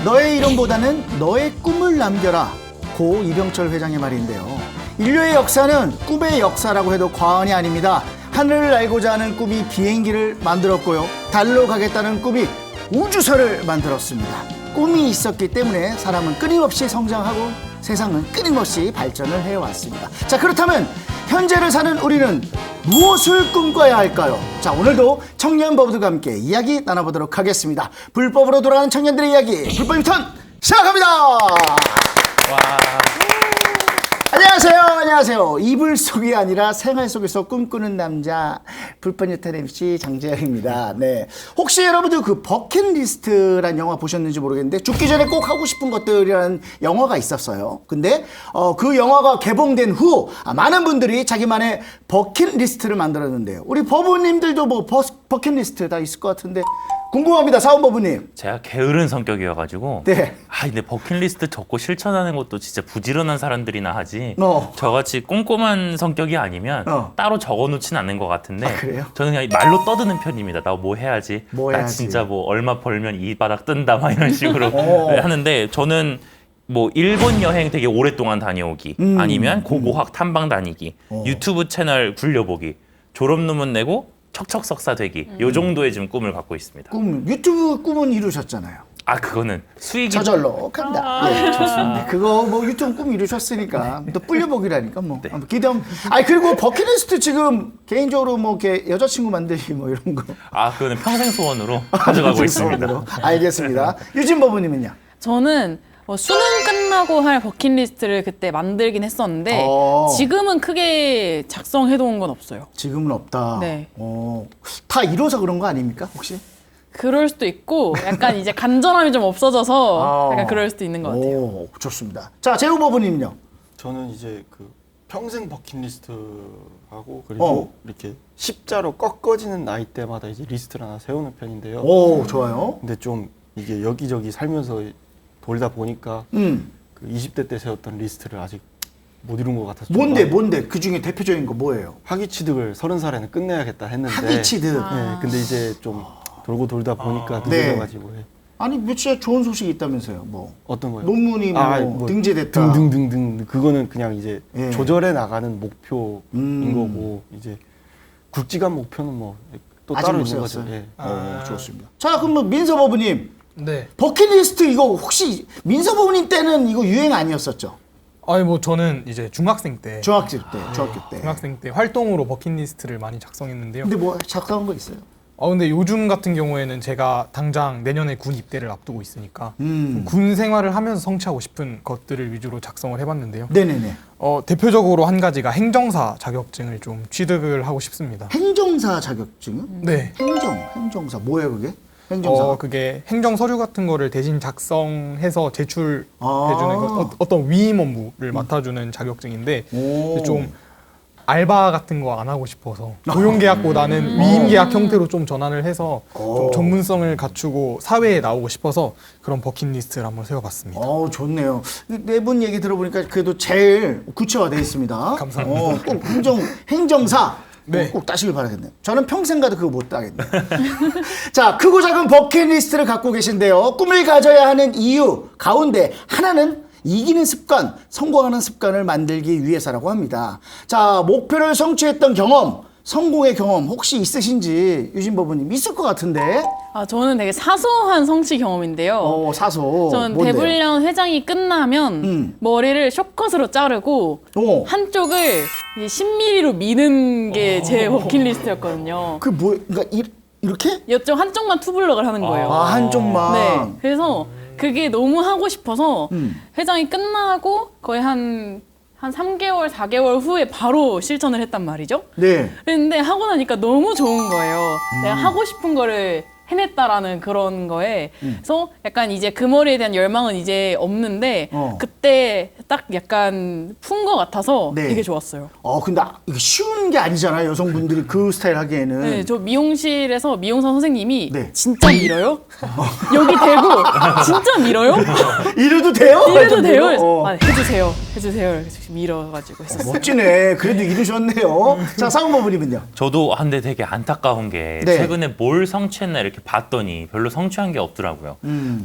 너의 이름보다는 너의 꿈을 남겨라. 고 이병철 회장의 말인데요. 인류의 역사는 꿈의 역사라고 해도 과언이 아닙니다. 하늘을 날고자 하는 꿈이 비행기를 만들었고요. 달로 가겠다는 꿈이 우주선을 만들었습니다. 꿈이 있었기 때문에 사람은 끊임없이 성장하고 세상은 끊임없이 발전을 해왔습니다. 자, 그렇다면 현재를 사는 우리는 무엇을 꿈꿔야 할까요? 자, 오늘도 청년버브들과 함께 이야기 나눠보도록 하겠습니다. 불법으로 돌아가는 청년들의 이야기, 불법 유턴 시작합니다. 안녕하세요. 이불 속이 아니라 생활 속에서 꿈꾸는 남자 불법 유턴 MC 장재영입니다. 네, 혹시 여러분들 그 버킷리스트란 영화 보셨는지 모르겠는데 죽기 전에 꼭 하고 싶은 것들이라는 영화가 있었어요. 근데 그 영화가 개봉된 후 많은 분들이 자기만의 버킷리스트를 만들었는데요. 우리 버부님들도 뭐 버킷리스트 다 있을 것 같은데 궁금합니다. 사원버부님. 제가 게으른 성격이어가지고 네. 근데 버킷리스트 적고 실천하는 것도 진짜 부지런한 사람들이나 하지 저같이 꼼꼼한 성격이 아니면 따로 적어놓진 않는 것 같은데 그래요? 저는 그냥 말로 떠드는 편입니다. 나 뭐 해야지. 뭐 나 해야지. 진짜 뭐 얼마 벌면 이 바닥 뜬다 막 이런 식으로 하는데 저는 뭐 일본 여행 되게 오랫동안 다녀오기 아니면 고고학 탐방 다니기 유튜브 채널 굴려보기 졸업 논문 내고 척척 석사 되기 요 정도의 지금 꿈을 갖고 있습니다. 유튜브 꿈은 이루셨잖아요. 그거는 수익이 저절로 간다. 네, 좋습니다. 그거 뭐 유튜브 꿈 이루셨으니까 또 불려보기라니까 뭐 네. 기대함. 그리고 버킷리스트 지금 개인적으로 뭐 이렇게 여자친구 만들기 뭐 이런 거. 그거는 평생 소원으로 가져가고 있습니다. 알겠습니다. 유진 버부님은요? 저는 수능 끝나고 할 버킷리스트를 그때 만들긴 했었는데 지금은 크게 작성해놓은 건 없어요. 지금은 없다. 네. 다 이뤄서 그런 거 아닙니까 혹시? 그럴 수도 있고 약간 이제 간절함이 좀 없어져서 약간 그럴 수도 있는 것 같아요. 좋습니다. 자, 재우 버부님은요? 저는 이제 그 평생 버킷리스트 하고 그리고 이렇게 십자로 꺾어지는 나이대마다 이제 리스트를 하나 세우는 편인데요. 오, 좋아요. 근데 좀 이게 여기저기 살면서 돌다 보니까 그 20대 때 세웠던 리스트를 아직 못 이룬 것 같아서 뭔데? 그 중에 대표적인 거 뭐예요? 학위 취득을 30살에는 끝내야겠다 했는데 학위 취득. 네, 근데 이제 좀 돌고 돌다 보니까 네. 늦어져가지고 아니 며칠 좋은 소식이 있다면서요? 뭐 어떤 거요? 논문이 뭐 등재됐다. 등등등등 그거는 그냥 이제 예. 조절해 나가는 목표인 거고 이제 굵직한 목표는 뭐 또 아직 따로 못 있는 거죠. 세웠어요? 예. 좋습니다. 자, 그럼 뭐 민서버부님 네. 버킷리스트 이거 혹시 민서버부님 때는 이거 유행 아니었었죠? 아니 뭐 저는 이제 중학생 때 중학교 때. 중학생 때 활동으로 버킷리스트를 많이 작성했는데요. 근데 뭐 작성한 거 있어요? 근데 요즘 같은 경우에는 제가 당장 내년에 군 입대를 앞두고 있으니까 음. 군 생활을 하면서 성취하고 싶은 것들을 위주로 작성을 해봤는데요. 네네네. 대표적으로 한 가지가 행정사 자격증을 좀 취득을 하고 싶습니다. 행정사 자격증은? 네. 행정사 뭐예요 그게? 행정사. 그게 행정 서류 같은 거를 대신 작성해서 제출해주는 아. 어떤 위임 업무를 맡아주는 자격증인데 오. 좀 알바 같은 거 안 하고 싶어서 고용계약보다는 위임계약 형태로 좀 전환을 해서 좀 전문성을 갖추고 사회에 나오고 싶어서 그런 버킷리스트를 한번 세워봤습니다. 좋네요. 네 분 얘기 들어보니까 그래도 제일 구체화되어 있습니다. 감사합니다. 꼭 행정사 네. 꼭 따시길 바라겠네요. 저는 평생 가도 그거 못 따겠네요. 자, 크고 작은 버킷리스트를 갖고 계신데요. 꿈을 가져야 하는 이유 가운데 하나는 이기는 습관, 성공하는 습관을 만들기 위해서라고 합니다. 자, 목표를 성취했던 경험, 성공의 경험 혹시 있으신지 유진 버부님 있을 것 같은데. 저는 되게 사소한 성취 경험인데요. 사소. 저는 뭔데요? 대불련 회장이 끝나면 머리를 숏컷으로 자르고 한쪽을 이제 10mm로 미는 게 제 버킷리스트였거든요. 그러니까 이렇게? 이쪽 한쪽만 투블럭을 하는 거예요. 한쪽만. 네. 그래서 그게 너무 하고 싶어서 회장이 끝나고 거의 한 3개월, 4개월 후에 바로 실천을 했단 말이죠. 네. 그런데 하고 나니까 너무 좋은 거예요. 내가 하고 싶은 거를 해냈다라는 그런 거에. 그래서 약간 이제 그 머리에 대한 열망은 이제 없는데 그때 딱 약간 푼 것 같아서 네. 되게 좋았어요. 근데 이게 쉬운 게 아니잖아요. 여성분들이 그 스타일 하기에는. 네, 저 미용실에서 미용사 선생님이 네. 진짜 밀어요? 여기 대고 진짜 밀어요? 이래도 돼요? 이래도 돼요? 어. 해주세요. 이렇게 밀어가지고 했었어요. 멋지네. 그래도 이루셨네요. 자, 상훈버부님은요? 저도 근데 되게 안타까운 게 네. 최근에 뭘 성취했나 이렇게 이렇게 봤더니 별로 성취한 게 없더라고요.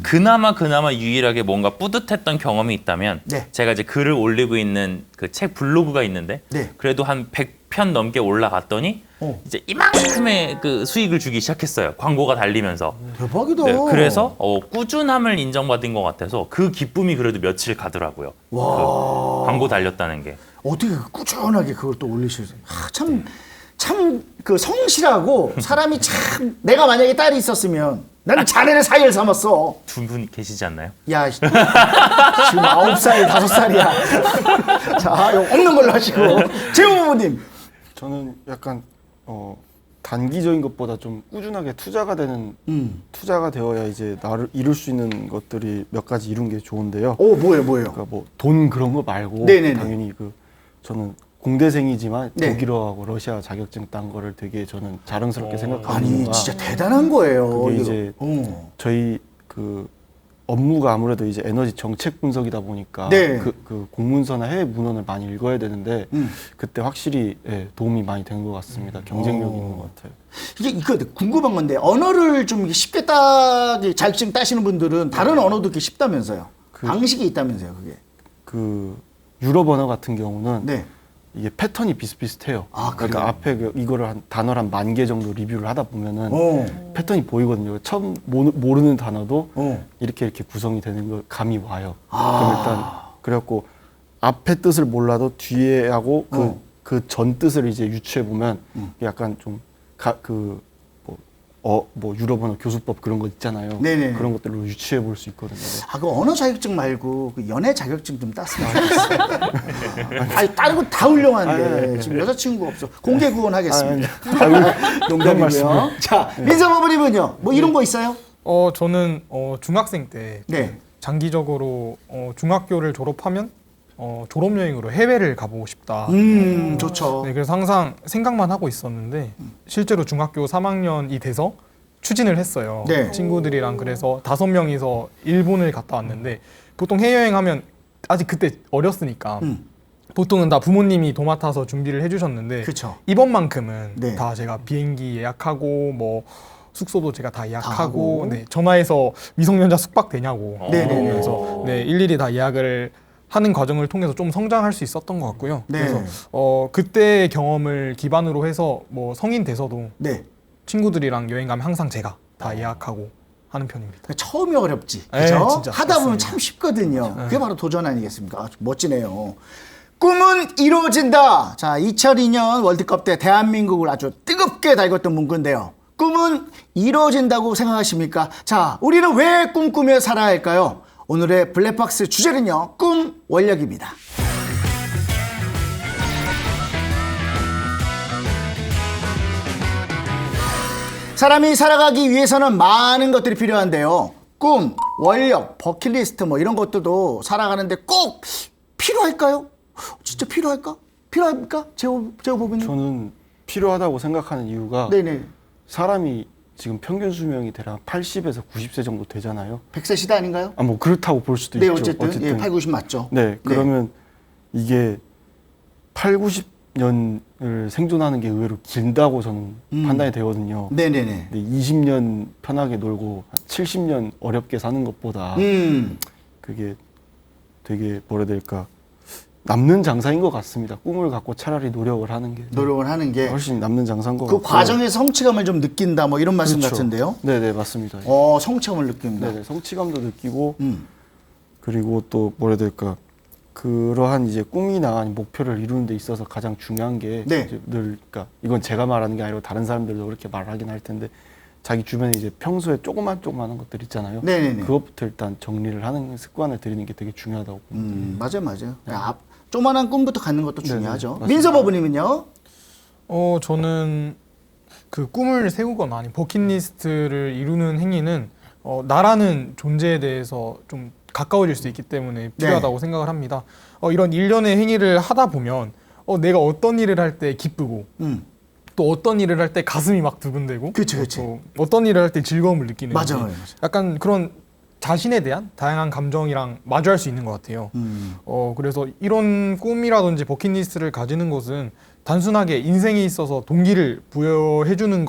그나마 유일하게 뭔가 뿌듯했던 경험이 있다면 네. 제가 이제 글을 올리고 있는 그 책 블로그가 있는데 네. 그래도 한 100편 넘게 올라갔더니 이제 이만큼의 그 수익을 주기 시작했어요. 광고가 달리면서. 대박이다. 네, 그래서 꾸준함을 인정받은 것 같아서 그 기쁨이 그래도 며칠 가더라고요. 와. 그 광고 달렸다는 게. 어떻게 꾸준하게 그걸 또 올리실 수? 참 그 성실하고 사람이 참 내가 만약에 딸이 있었으면 나는 자네를 사이를 삼았어. 두 분 계시지 않나요? 야 지금 9살 5살이야. 자 이거 없는 걸로 하시고 재호 부모님. 저는 약간 단기적인 것보다 좀 꾸준하게 투자가 되는 투자가 되어야 이제 나를 이룰 수 있는 것들이 몇 가지 이룬 게 좋은데요. 오 뭐예요? 그러니까 뭐 돈 그런 거 말고 네네네. 당연히 저는 공대생이지만 네. 독일어하고 러시아 자격증 딴 거를 되게 저는 자랑스럽게 생각하는 아니 이유가 진짜 대단한 거예요. 그게 이거. 이제 저희 그 업무가 아무래도 이제 에너지 정책 분석이다 보니까 네. 그 공문서나 해외 문헌을 많이 읽어야 되는데 그때 확실히 도움이 많이 되는 것 같습니다. 경쟁력이 있는 것 같아요. 이거 궁금한 건데 언어를 좀 이렇게 쉽게 자격증 따시는 분들은 다른 언어도 이렇게 쉽다면서요? 방식이 있다면서요, 그게? 그 유럽 언어 같은 경우는 네. 이게 패턴이 비슷비슷해요. 아, 그래요? 그러니까 앞에 이거를 단어를 한 10,000개 정도 리뷰를 하다 보면은 패턴이 보이거든요. 처음 모르는 단어도 이렇게 구성이 되는 거 감이 와요. 그럼 일단 그래갖고 앞에 뜻을 몰라도 뒤에 하고 그 전 뜻을 이제 유추해 보면 약간 좀 뭐 유럽 언어 교수법 그런 거 있잖아요. 네네. 그런 것들로 유추해 볼 수 있거든요. 그 언어 자격증 말고 그 연애 자격증 좀 땄으면 좋겠어요. 아니 다른 건 다 훌륭한데 지금 여자친구 없어. 공개 구원하겠습니다. 농담이고요. 자 민서 부모님은요, 뭐 이런 거 있어요? 저는 중학생 때 네. 장기적으로 중학교를 졸업하면 졸업여행으로 해외를 가보고 싶다. 좋죠. 네, 그래서 항상 생각만 하고 있었는데 실제로 중학교 3학년이 돼서 추진을 했어요. 네. 친구들이랑 그래서 5명이서 일본을 갔다 왔는데 보통 해외여행하면 아직 그때 어렸으니까 보통은 다 부모님이 도맡아서 준비를 해주셨는데 그쵸. 이번만큼은 네. 다 제가 비행기 예약하고 뭐 숙소도 제가 다 하고. 예약하고 네, 전화해서 미성년자 숙박되냐고 네네네. 물어보면서 네, 일일이 다 예약을 하는 과정을 통해서 좀 성장할 수 있었던 것 같고요. 네. 그래서 그때의 경험을 기반으로 해서 뭐 성인 돼서도 네. 친구들이랑 여행 가면 항상 제가 다 예약하고 하는 편입니다. 그러니까 처음이 어렵지. 네, 그죠? 진짜 하다 보면 그렇습니다. 참 쉽거든요. 그게 바로 도전 아니겠습니까? 아주 멋지네요. 꿈은 이루어진다. 자, 2002년 월드컵 때 대한민국을 아주 뜨겁게 달궜던 문구인데요. 꿈은 이루어진다고 생각하십니까? 자, 우리는 왜 꿈꾸며 살아야 할까요? 오늘의 블랙박스 주제는요, 꿈 원력입니다. 사람이 살아가기 위해서는 많은 것들이 필요한데요. 꿈, 원력, 버킷리스트 뭐 이런 것들도 살아가는데 꼭 필요할까요? 진짜 필요할까? 필요합니까? 제호 부부님? 저는 필요하다고 생각하는 이유가 네네. 사람이 지금 평균 수명이 대략 80에서 90세 정도 되잖아요. 100세 시대 아닌가요? 뭐 그렇다고 볼 수도 네, 있죠. 어쨌든 예, 8, 90 맞죠. 네, 그러면 이게 8, 90년을 생존하는 게 의외로 길다고 저는 판단이 되거든요. 네네네. 근데 20년 편하게 놀고 70년 어렵게 사는 것보다 그게 되게 뭐라 해야 될까, 남는 장사인 것 같습니다. 꿈을 갖고 차라리 노력을 하는 게 노력을 하는 게 그 훨씬 남는 장사인 것 같고. 과정에서 성취감을 좀 느낀다 뭐 이런 말씀 그렇죠. 같은데요. 네네, 맞습니다. 성취감을 느낀다. 네네, 성취감도 느끼고 음. 그리고 또 뭐라 해야 될까, 그러한 이제 꿈이나 아니면 목표를 이루는 데 있어서 가장 중요한 게 네. 이제 늘, 그러니까 이건 제가 말하는 게 아니고 다른 사람들도 그렇게 말하긴 할 텐데, 자기 주변에 이제 평소에 조그마한 것들 있잖아요. 네네네. 그것부터 일단 정리를 하는 습관을 들이는 게 되게 중요하다고 봅니다. 맞아요. 조만한 꿈부터 갖는 것도 중요하죠. 맞습니다. 민서 부부님은요? 저는 그 꿈을 세우거나 아니 버킷리스트를 이루는 행위는 나라는 존재에 대해서 좀 가까워질 수 있기 때문에 필요하다고 생각을 합니다. 이런 일련의 행위를 하다 보면 내가 어떤 일을 할 때 기쁘고 또 어떤 일을 할 때 가슴이 막 두근대고 그치. 또 어떤 일을 할 때 즐거움을 느끼는 맞아요. 약간 그런 자신에 대한 다양한 감정이랑 마주할 수 있는 것 같아요. 그래서 이런 꿈이라든지 버킷리스트를 가지는 것은 단순하게 인생에 있어서 동기를 부여해주는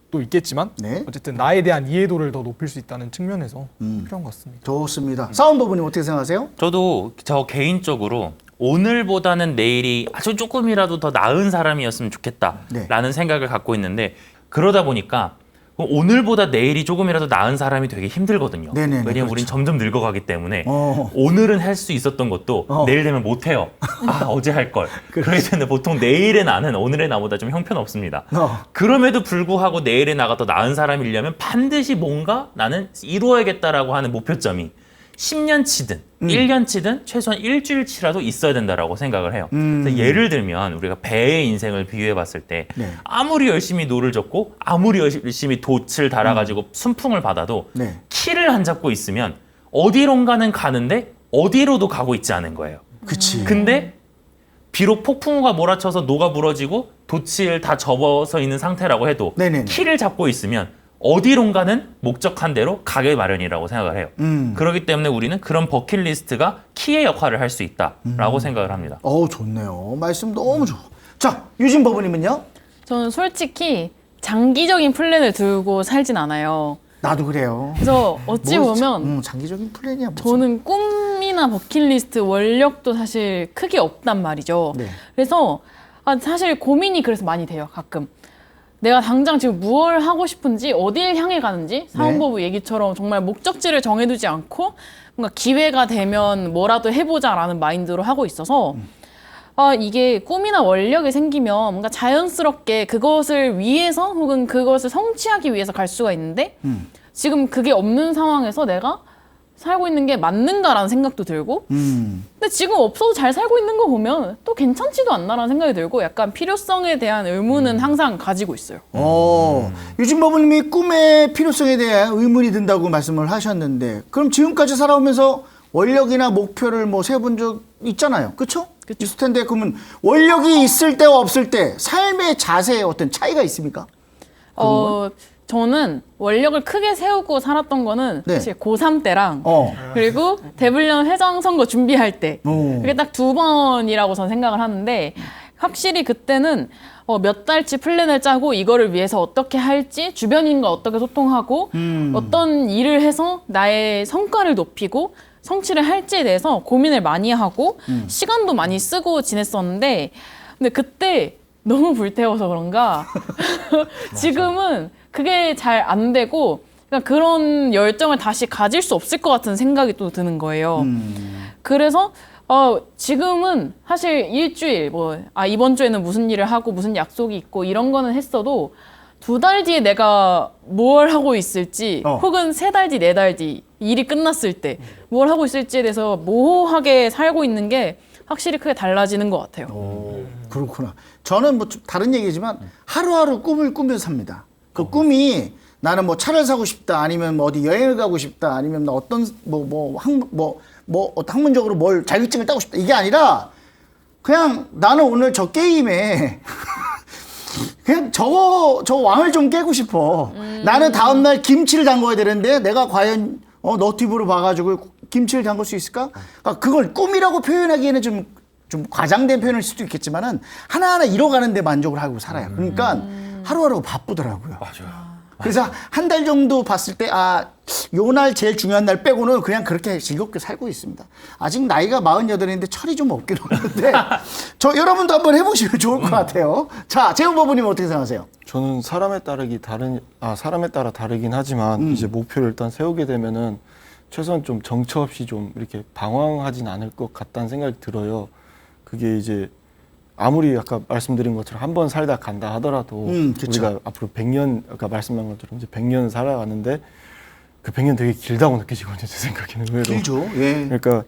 것도 있겠지만 네. 어쨌든 나에 대한 이해도를 더 높일 수 있다는 측면에서 필요한 것 같습니다. 좋습니다. 사운버분님 어떻게 생각하세요? 저도 저 개인적으로 오늘보다는 내일이 아주 조금이라도 더 나은 사람이었으면 좋겠다라는 생각을 갖고 있는데 그러다 보니까 오늘보다 내일이 조금이라도 나은 사람이 되게 힘들거든요. 네네네, 왜냐면 우린 그렇죠. 점점 늙어가기 때문에 어. 오늘은 할 수 있었던 것도 내일 되면 못해요. 아 어제 할 걸. 그렇기 때문에 보통 내일의 나는 오늘의 나보다 좀 형편없습니다. 그럼에도 불구하고 내일의 나가 더 나은 사람이려면 반드시 뭔가 나는 이루어야겠다라고 하는 목표점이 10년치든 1년치든 최소한 일주일치라도 있어야 된다라고 생각을 해요. 그래서 예를 들면 우리가 배의 인생을 비유해 봤을 때 네. 아무리 열심히 노를 젓고 아무리 열심히 돛을 달아가지고 순풍을 받아도 네. 키를 안 잡고 있으면 어디론가는 가는데 어디로도 가고 있지 않은 거예요. 그치. 근데 비록 폭풍우가 몰아쳐서 노가 부러지고 돛을 다 접어서 있는 상태라고 해도 네네네. 키를 잡고 있으면 어디론가는 목적한 대로 가게 마련이라고 생각을 해요. 그렇기 때문에 우리는 그런 버킷리스트가 키의 역할을 할 수 있다라고 생각을 합니다. 좋네요. 말씀 너무 좋아. 자, 유진 법원님은요? 저는 솔직히 장기적인 플랜을 두고 살진 않아요. 나도 그래요. 그래서 어찌 보면 장기적인 플랜이야. 무슨. 저는 꿈이나 버킷리스트 원력도 사실 크게 없단 말이죠. 네. 그래서 사실 고민이 그래서 많이 돼요, 가끔. 내가 당장 지금 무엇을 하고 싶은지, 어딜 향해 가는지, 사원법의 얘기처럼 정말 목적지를 정해두지 않고 뭔가 기회가 되면 뭐라도 해보자라는 마인드로 하고 있어서 이게 꿈이나 원력이 생기면 뭔가 자연스럽게 그것을 위해서 혹은 그것을 성취하기 위해서 갈 수가 있는데 지금 그게 없는 상황에서 내가 살고 있는 게 맞는가라는 생각도 들고 근데 지금 없어도 잘 살고 있는 거 보면 또 괜찮지도 않나라는 생각이 들고 약간 필요성에 대한 의문은 항상 가지고 있어요. 유진 법원님이 꿈의 필요성에 대한 의문이 든다고 말씀을 하셨는데 그럼 지금까지 살아오면서 원력이나 목표를 뭐 세본 적 있잖아요. 그렇죠? 있을 텐데 그러면 원력이 있을 때와 없을 때 삶의 자세에 어떤 차이가 있습니까? 저는 원력을 크게 세우고 살았던 거는 네. 사실 고3 때랑 그리고 대불련 회장 선거 준비할 때 그게 딱 2번이라고 저는 생각을 하는데 확실히 그때는 몇 달치 플랜을 짜고 이거를 위해서 어떻게 할지 주변인과 어떻게 소통하고 어떤 일을 해서 나의 성과를 높이고 성취를 할지에 대해서 고민을 많이 하고 시간도 많이 쓰고 지냈었는데 근데 그때 너무 불태워서 그런가 지금은 그게 잘 안 되고 그러니까 그런 열정을 다시 가질 수 없을 것 같은 생각이 또 드는 거예요. 그래서 지금은 사실 일주일 이번 주에는 무슨 일을 하고 무슨 약속이 있고 이런 거는 했어도 2달 뒤에 내가 뭘 하고 있을지 혹은 3달 뒤, 4달 뒤 일이 끝났을 때 뭘 하고 있을지에 대해서 모호하게 살고 있는 게 확실히 크게 달라지는 것 같아요. 그렇구나. 저는 뭐 좀 다른 얘기지만 하루하루 꿈을 꾸면서 삽니다. 그 꿈이 나는 뭐 차를 사고 싶다, 아니면 뭐 어디 여행을 가고 싶다, 아니면 어떤 어떤 학문적으로 뭘 자격증을 따고 싶다 이게 아니라 그냥 나는 오늘 저 게임에 그냥 저 왕을 좀 깨고 싶어. 나는 다음 날 김치를 담궈야 되는데 내가 과연 너튜브로 봐가지고 김치를 담글 수 있을까? 그러니까 그걸 꿈이라고 표현하기에는 좀 과장된 표현일 수도 있겠지만은 하나하나 이뤄가는 데 만족을 하고 살아요. 그러니까 하루하루 바쁘더라고요. 맞아요. 그래서 한 달 정도 봤을 때 요 날 제일 중요한 날 빼고는 그냥 그렇게 즐겁게 살고 있습니다. 아직 나이가 48인데 철이 좀 없긴 하는데 여러분도 한번 해보시면 좋을 것 같아요. 자, 재훈 법원님 어떻게 생각하세요? 저는 사람에 따라 다르긴 하지만 이제 목표를 일단 세우게 되면은 최소한 좀 정처 없이 좀 이렇게 방황하진 않을 것 같다는 생각이 들어요. 그게 이제 아무리 아까 말씀드린 것처럼 한 번 살다 간다 하더라도 우리가 앞으로 100년 아까 말씀한 것처럼 이제 100년 살아가는데 그 100년 되게 길다고 느껴지거든요. 제 생각에는 의외로. 길죠. 예. 그러니까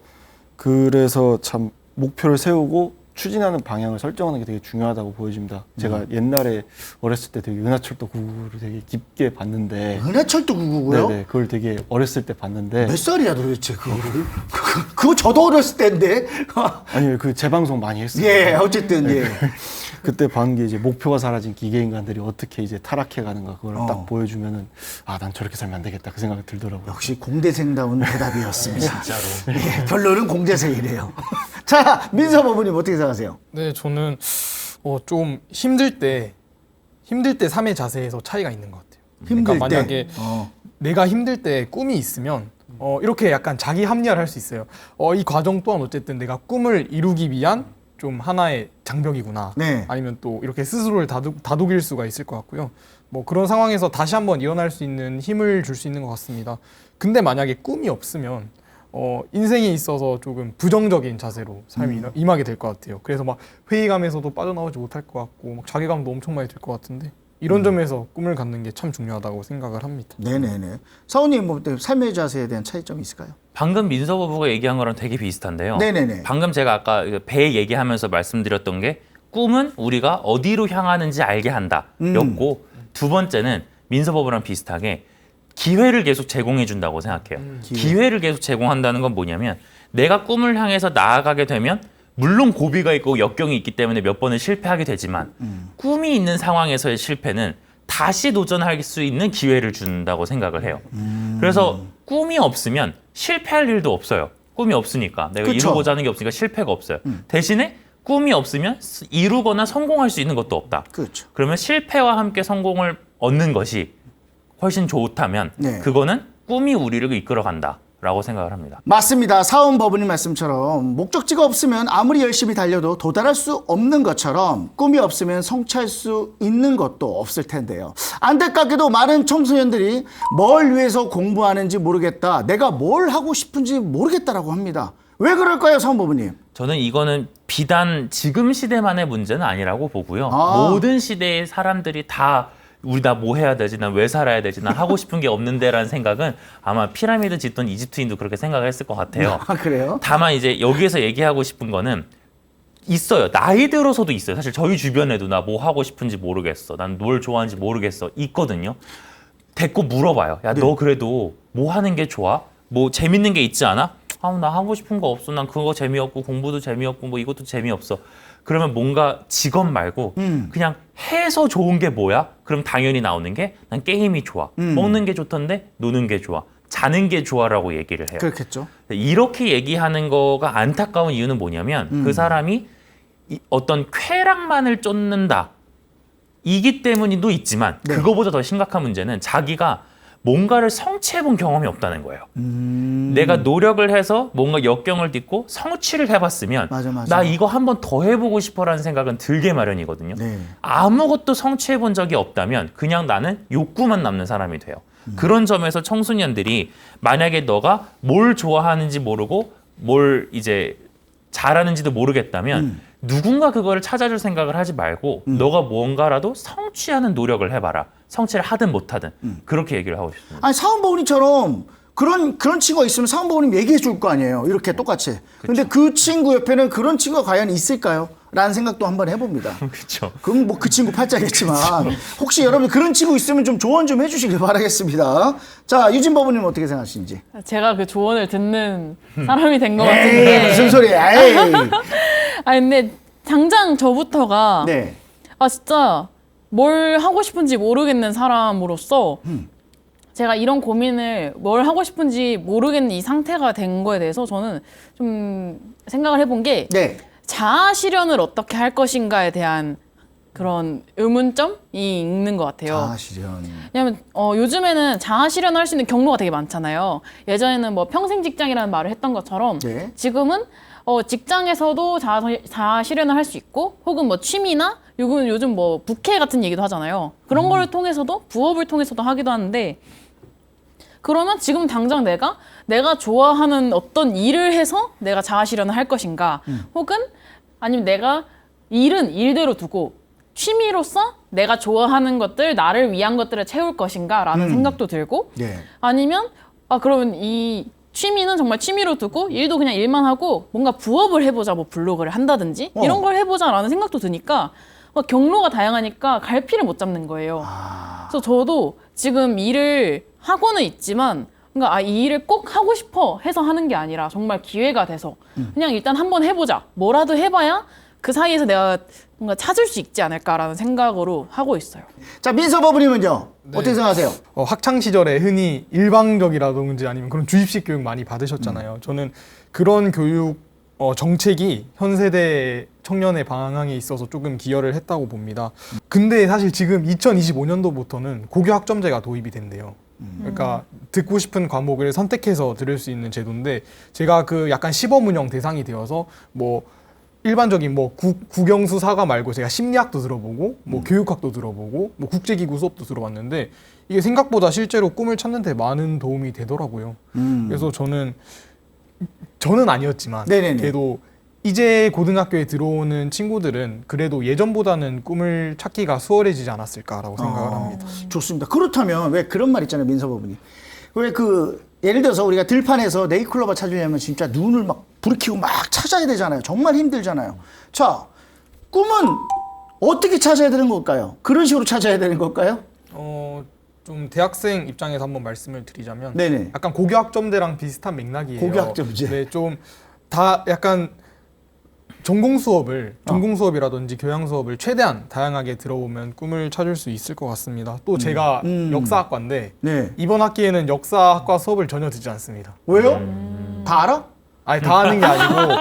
그래서 참 목표를 세우고 추진하는 방향을 설정하는 게 되게 중요하다고 보여집니다. 제가 옛날에 어렸을 때 되게 은하철도 999를 되게 깊게 봤는데 은하철도 999요? 네네, 그걸 되게 어렸을 때 봤는데 몇 살이야 도대체 그거를? 그거 저도 어렸을 때인데. 아니 그 재방송 많이 했어요. 예, 어쨌든 예. 그때 본 게 이제 목표가 사라진 기계 인간들이 어떻게 이제 타락해 가는가 그걸 딱 보여주면은 난 저렇게 살면 안 되겠다 그 생각이 들더라고요. 역시 공대생다운 대답이었습니다. 진짜로. 예, 결론은 공대생이래요. 자, 민서 법원님 어떻게 생각하세요? 네, 저는 좀 힘들 때 삶의 자세에서 차이가 있는 것 같아요. 힘들 그러니까 때. 만약에 내가 힘들 때 꿈이 있으면 이렇게 약간 자기 합리화를 할 수 있어요. 이 과정 또한 어쨌든 내가 꿈을 이루기 위한 좀 하나의 장벽이구나. 네. 아니면 또 이렇게 스스로를 다독일 수가 있을 것 같고요. 뭐 그런 상황에서 다시 한번 일어날 수 있는 힘을 줄 수 있는 것 같습니다. 근데 만약에 꿈이 없으면 인생에 있어서 조금 부정적인 자세로 삶이 임하게 될 것 같아요. 그래서 막 회의감에서도 빠져나오지 못할 것 같고 막 자괴감도 엄청 많이 들 것 같은데 이런 점에서 꿈을 갖는 게 참 중요하다고 생각을 합니다. 네네네. 사원님 뭐 삶의 자세에 대한 차이점이 있을까요? 방금 민서 부부가 얘기한 거랑 되게 비슷한데요. 네네네. 방금 제가 아까 배 얘기하면서 말씀드렸던 게 꿈은 우리가 어디로 향하는지 알게 한다 였고 두 번째는 민서 부부랑 비슷하게 기회를 계속 제공해 준다고 생각해요. 기회를 계속 제공한다는 건 뭐냐면 내가 꿈을 향해서 나아가게 되면 물론 고비가 있고 역경이 있기 때문에 몇 번은 실패하게 되지만 꿈이 있는 상황에서의 실패는 다시 도전할 수 있는 기회를 준다고 생각을 해요. 그래서 꿈이 없으면 실패할 일도 없어요. 꿈이 없으니까 내가 그쵸. 이루고자 하는 게 없으니까 실패가 없어요. 대신에 꿈이 없으면 이루거나 성공할 수 있는 것도 없다. 그렇죠. 그러면 실패와 함께 성공을 얻는 것이 훨씬 좋다면 네. 그거는 꿈이 우리를 이끌어간다라고 생각을 합니다. 맞습니다. 사원법원님 말씀처럼 목적지가 없으면 아무리 열심히 달려도 도달할 수 없는 것처럼 꿈이 없으면 성취할 수 있는 것도 없을 텐데요. 안타깝게도 많은 청소년들이 뭘 위해서 공부하는지 모르겠다, 내가 뭘 하고 싶은지 모르겠다라고 합니다. 왜 그럴까요, 사원법원님? 저는 이거는 비단 지금 시대만의 문제는 아니라고 보고요. 아. 모든 시대의 사람들이 다 우리 나 뭐 해야 되지? 난 왜 살아야 되지? 난 하고 싶은 게 없는데라는 생각은 아마 피라미드 짓던 이집트인도 그렇게 생각을 했을 것 같아요. 아, 그래요? 다만 이제 여기에서 얘기하고 싶은 거는 있어요. 나이 들어서도 있어요. 사실 저희 주변에도 나 뭐 하고 싶은지 모르겠어. 난 뭘 좋아하는지 모르겠어. 있거든요. 대꾸 물어봐요. 야, 너 그래도 뭐 하는 게 좋아? 뭐 재밌는 게 있지 않아? 아, 나 하고 싶은 거 없어. 난 그거 재미없고 공부도 재미없고 뭐 이것도 재미없어. 그러면 뭔가 직업 말고 그냥 해서 좋은 게 뭐야? 그럼 당연히 나오는 게 난 게임이 좋아. 먹는 게 좋던데 노는 게 좋아. 자는 게 좋아라고 얘기를 해요. 그렇겠죠. 이렇게 얘기하는 거가 안타까운 이유는 뭐냐면 그 사람이 어떤 쾌락만을 쫓는다. 이기 때문이도 있지만 네. 그거보다 더 심각한 문제는 자기가 뭔가를 성취해본 경험이 없다는 거예요. 내가 노력을 해서 뭔가 역경을 딛고 성취를 해봤으면 맞아. 나 이거 한번 더 해보고 싶어라는 생각은 들게 마련이거든요. 네. 아무것도 성취해본 적이 없다면 그냥 나는 욕구만 남는 사람이 돼요. 그런 점에서 청소년들이 만약에 너가 뭘 좋아하는지 모르고 뭘 이제 잘하는지도 모르겠다면 누군가 그거를 찾아줄 생각을 하지 말고 너가 뭔가라도 성취하는 노력을 해봐라. 성취를 하든 못하든 그렇게 얘기를 하고 싶습니다. 아니, 사원법원님처럼 그런 친구가 있으면 사원법원님 얘기해 줄 거 아니에요. 이렇게 똑같이. 근데 그 친구 옆에는 그런 친구가 과연 있을까요? 라는 생각도 한번 해봅니다. 그렇죠. 그럼 뭐 그 친구 팔자겠지만 혹시 여러분 그런 친구 있으면 좀 조언 좀 해주시길 바라겠습니다. 자, 유진 법원님 어떻게 생각하시는지? 제가 그 조언을 듣는 사람이 된 것 에이, 같은데. 무슨 소리야? 에이. 아 근데 당장 저부터가 네. 아 진짜 뭘 하고 싶은지 모르겠는 사람으로서 제가 이런 고민을 뭘 하고 싶은지 모르겠는 이 상태가 된 거에 대해서 저는 좀 생각을 해본 게 네. 자아 실현을 어떻게 할 것인가에 대한 그런 의문점이 있는 것 같아요. 자아 실현. 왜냐면 요즘에는 자아 실현을 할 수 있는 경로가 되게 많잖아요. 예전에는 뭐 평생 직장이라는 말을 했던 것처럼 네. 지금은 직장에서도 자아 실현을 할 수 있고 혹은 뭐 취미나 요즘 뭐 부캐 같은 얘기도 하잖아요. 그런 거를 통해서도 부업을 통해서도 하기도 하는데 그러면 지금 당장 내가 좋아하는 어떤 일을 해서 내가 자아 실현을 할 것인가 혹은 아니면 내가 일은 일대로 두고 취미로서 내가 좋아하는 것들 나를 위한 것들을 채울 것인가라는 생각도 들고 네. 아니면 그러면 이 취미는 정말 취미로 두고 일도 그냥 일만 하고 뭔가 부업을 해보자 뭐 블로그를 한다든지 이런 걸 해보자라는 생각도 드니까 경로가 다양하니까 갈피를 못 잡는 거예요. 그래서 저도 지금 일을 하고는 있지만 그러니까 이 일을 꼭 하고 싶어 해서 하는 게 아니라 정말 기회가 돼서 그냥 일단 한번 해보자. 뭐라도 해봐야 그 사이에서 내가 뭔가 찾을 수 있지 않을까라는 생각으로 하고 있어요. 자, 민서 법원님은요? 어떻게 생각하세요? 학창 시절에 흔히 일방적이라든지 아니면 그런 주입식 교육 많이 받으셨잖아요. 저는 그런 교육 정책이 현 세대 청년의 방향에 있어서 조금 기여를 했다고 봅니다. 근데 사실 지금 2025년도부터는 고교 학점제가 도입이 된대요. 그러니까 듣고 싶은 과목을 선택해서 들을 수 있는 제도인데 제가 그 약간 시범 운영 대상이 되어서 뭐 일반적인 뭐 국영수 사과 말고 제가 심리학도 들어보고 뭐 교육학도 들어보고 뭐 국제기구 수업도 들어봤는데 이게 생각보다 실제로 꿈을 찾는 데 많은 도움이 되더라고요. 그래서 저는 아니었지만 네네네. 그래도 이제 고등학교에 들어오는 친구들은 그래도 예전보다는 꿈을 찾기가 수월해지지 않았을까라고 생각을 합니다. 좋습니다. 그렇다면 왜 그런 말 있잖아요, 민서법원이. 왜 그 예를 들어서 우리가 들판에서 네이클로버 찾으려면 진짜 눈을 막 불을 켜고 막 찾아야 되잖아요. 정말 힘들잖아요. 자, 꿈은 어떻게 찾아야 되는 걸까요? 그런 식으로 찾아야 되는 걸까요? 좀 대학생 입장에서 한번 말씀을 드리자면 네네. 약간 고교 학점제랑 비슷한 맥락이에요. 고교 학점제. 네, 좀 다 약간 전공 수업이라든지 교양 수업을 최대한 다양하게 들어보면 꿈을 찾을 수 있을 것 같습니다. 또 제가 역사학과인데 네. 이번 학기에는 역사학과 수업을 전혀 듣지 않습니다. 왜요? 다 알아? 아니 다 아는 게 아니고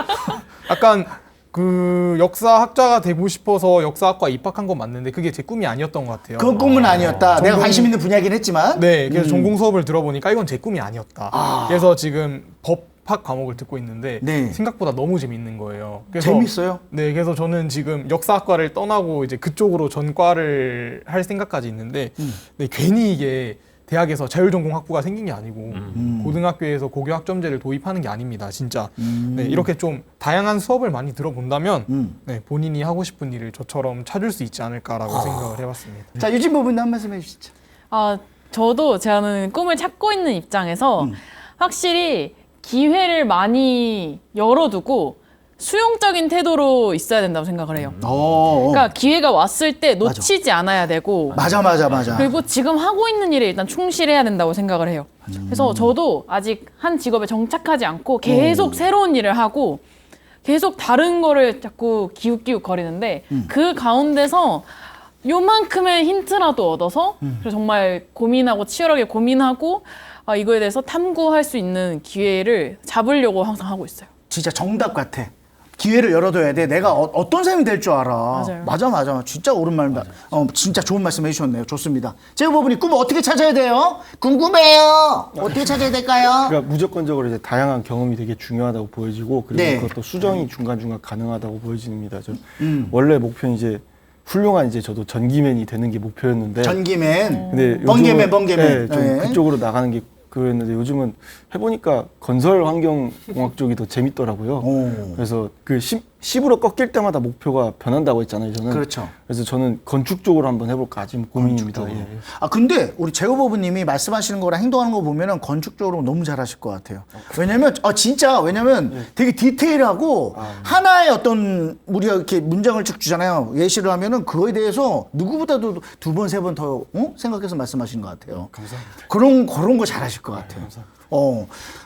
약간 그 역사학자가 되고 싶어서 역사학과 입학한 건 맞는데 그게 제 꿈이 아니었던 것 같아요. 그건 꿈은 아니었다. 내가 관심 있는 분야긴 했지만. 네, 그래서 전공 수업을 들어보니까 이건 제 꿈이 아니었다. 그래서 지금 법학 과목을 듣고 있는데 네. 생각보다 너무 재밌는 거예요. 그래서 재밌어요? 네, 그래서 저는 지금 역사학과를 떠나고 이제 그쪽으로 전과를 할 생각까지 있는데 네, 괜히 이게 대학에서 자율전공 학부가 생긴 게 아니고 고등학교에서 고교 학점제를 도입하는 게 아닙니다. 진짜 네, 이렇게 좀 다양한 수업을 많이 들어본다면 네, 본인이 하고 싶은 일을 저처럼 찾을 수 있지 않을까라고 생각을 해봤습니다. 자, 유진 부분도 한 말씀 해주시죠. 저도 저는 꿈을 찾고 있는 입장에서 확실히 기회를 많이 열어두고 수용적인 태도로 있어야 된다고 생각을 해요. 그러니까 기회가 왔을 때 놓치지 않아야 되고 맞아. 그리고 지금 하고 있는 일에 일단 충실해야 된다고 생각을 해요. 그래서 저도 아직 한 직업에 정착하지 않고 계속 새로운 일을 하고 계속 다른 거를 자꾸 기웃기웃 거리는데 그 가운데서 요만큼의 힌트라도 얻어서 그래서 정말 고민하고 치열하게 고민하고 이거에 대해서 탐구할 수 있는 기회를 잡으려고 항상 하고 있어요. 진짜 정답 같아. 기회를 열어둬야 돼. 내가 어떤 사람이 될 줄 알아. 맞아요. 맞아. 진짜 옳은 말입니다. 진짜 좋은 말씀 해주셨네요. 좋습니다. 제보분이 꿈을 어떻게 찾아야 돼요? 궁금해요. 어떻게 찾아야 될까요? 그러니까 무조건적으로 이제 다양한 경험이 되게 중요하다고 보여지고 그리고 네. 그것도 수정이 중간중간 가능하다고 보여집니다. 저 원래 목표는 이제 훌륭한 이제 저도 전기맨이 되는 게 목표였는데 전기맨. 근데 번개맨. 네, 좀 네. 그쪽으로 나가는 게 그랬는데 요즘은 해보니까 건설 환경공학 쪽이 더 재밌더라고요. 그래서 그 10으로 꺾일 때마다 목표가 변한다고 했잖아요. 저는. 그렇죠. 그래서 저는 건축 쪽으로 한번 해볼까 지금 고민입니다. 예. 근데 우리 제보부님이 말씀하시는 거랑 행동하는 거 보면은 건축 쪽으로 너무 잘하실 것 같아요. 왜냐면 왜냐면 되게 디테일하고 하나의 어떤 우리가 이렇게 문장을 쭉 주잖아요. 예시를 하면은 그거에 대해서 누구보다도 두 번, 세 번 더 생각해서 말씀하시는 것 같아요. 감사합니다. 그런 거 잘하실 것 같아요.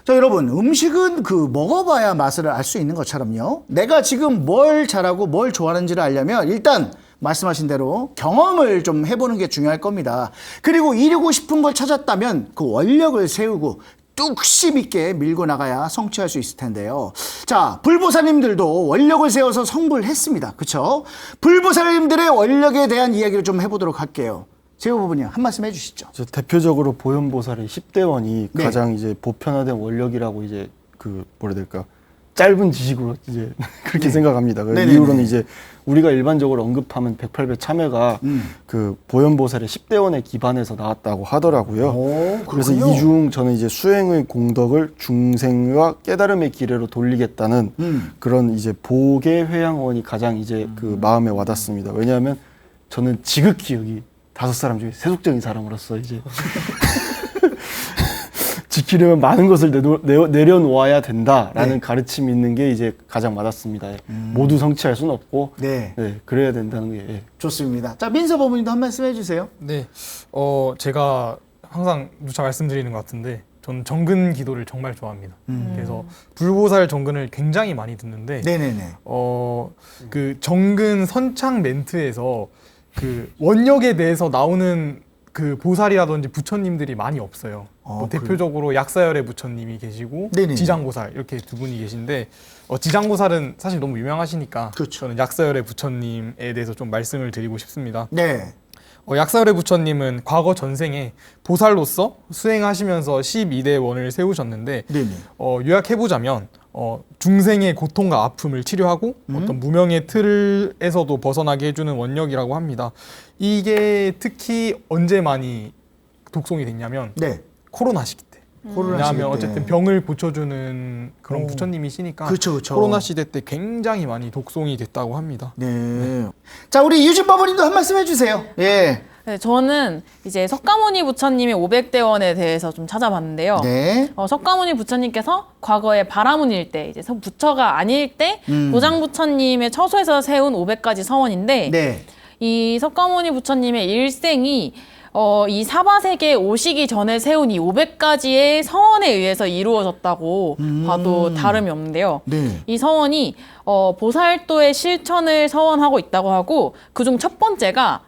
자, 여러분, 음식은 먹어봐야 맛을 알 수 있는 것처럼요. 내가 지금 뭘 잘하고 뭘 좋아하는지를 알려면 일단 말씀하신 대로 경험을 좀 해보는 게 중요할 겁니다. 그리고 이루고 싶은 걸 찾았다면 그 원력을 세우고 뚝심 있게 밀고 나가야 성취할 수 있을 텐데요. 자, 불보살님들도 원력을 세워서 성불을 했습니다. 그쵸? 불보살님들의 원력에 대한 이야기를 좀 해보도록 할게요. 제호 부분이요. 한 말씀 해주시죠. 저 대표적으로 보현보살의 10대원이 네. 가장 이제 보편화된 원력이라고 이제 뭐라 해야 될까 짧은 지식으로 이제 그렇게 생각합니다. 그 네네네. 이후로는 이제 우리가 일반적으로 언급하면 108배 참회가 그 보현보살의 10대원에 기반해서 나왔다고 하더라고요. 그래서 그렇군요. 이 중 저는 이제 수행의 공덕을 중생과 깨달음의 기회로 돌리겠다는 그런 이제 보계 회양원이 가장 이제 그 마음에 와닿습니다. 왜냐하면 저는 지극히 여기 5사람 중에 세속적인 사람으로서 이제 지키려면 많은 것을 내려놓아야 된다라는 가르침이 있는 게 이제 가장 와닿습니다. 모두 성취할 수는 없고 네. 그래야 된다는 게 좋습니다. 자, 민서 법무님도 한 말씀 해주세요. 네, 제가 항상 누차 말씀드리는 것 같은데 저는 정근 기도를 정말 좋아합니다. 그래서 불보살 정근을 굉장히 많이 듣는데 네네네. 그 정근 선창 멘트에서 그 원력에 대해서 나오는 그 보살이라든지 부처님들이 많이 없어요. 그래요? 대표적으로 약사열의 부처님이 계시고 네네네. 지장보살 이렇게 두 분이 계신데 지장보살은 사실 너무 유명하시니까 그렇죠. 저는 약사열의 부처님에 대해서 좀 말씀을 드리고 싶습니다. 네. 약사열의 부처님은 과거 전생에 보살로서 수행하시면서 12대 원을 세우셨는데 네네. 요약해보자면 중생의 고통과 아픔을 치료하고 어떤 무명의 틀에서도 벗어나게 해주는 원력이라고 합니다. 이게 특히 언제 많이 독송이 됐냐면 네. 코로나 시기 때. 코로나 시기 왜냐하면 때. 어쨌든 병을 고쳐주는 그런 부처님이시니까 그쵸, 그쵸. 코로나 시대 때 굉장히 많이 독송이 됐다고 합니다. 네. 자, 우리 유진 법원님도 한 말씀 해주세요. 예. 네, 저는 이제 석가모니 부처님의 500대원에 대해서 좀 찾아봤는데요. 네. 석가모니 부처님께서 과거에 바라문일 때, 이제 부처가 아닐 때 도장 부처님의 처소에서 세운 500가지 서원인데, 네. 이 석가모니 부처님의 일생이 이 사바세계에 오시기 전에 세운 이 500가지의 서원에 의해서 이루어졌다고 봐도 다름이 없는데요. 네. 이 서원이 보살도의 실천을 서원하고 있다고 하고, 그중 첫 번째가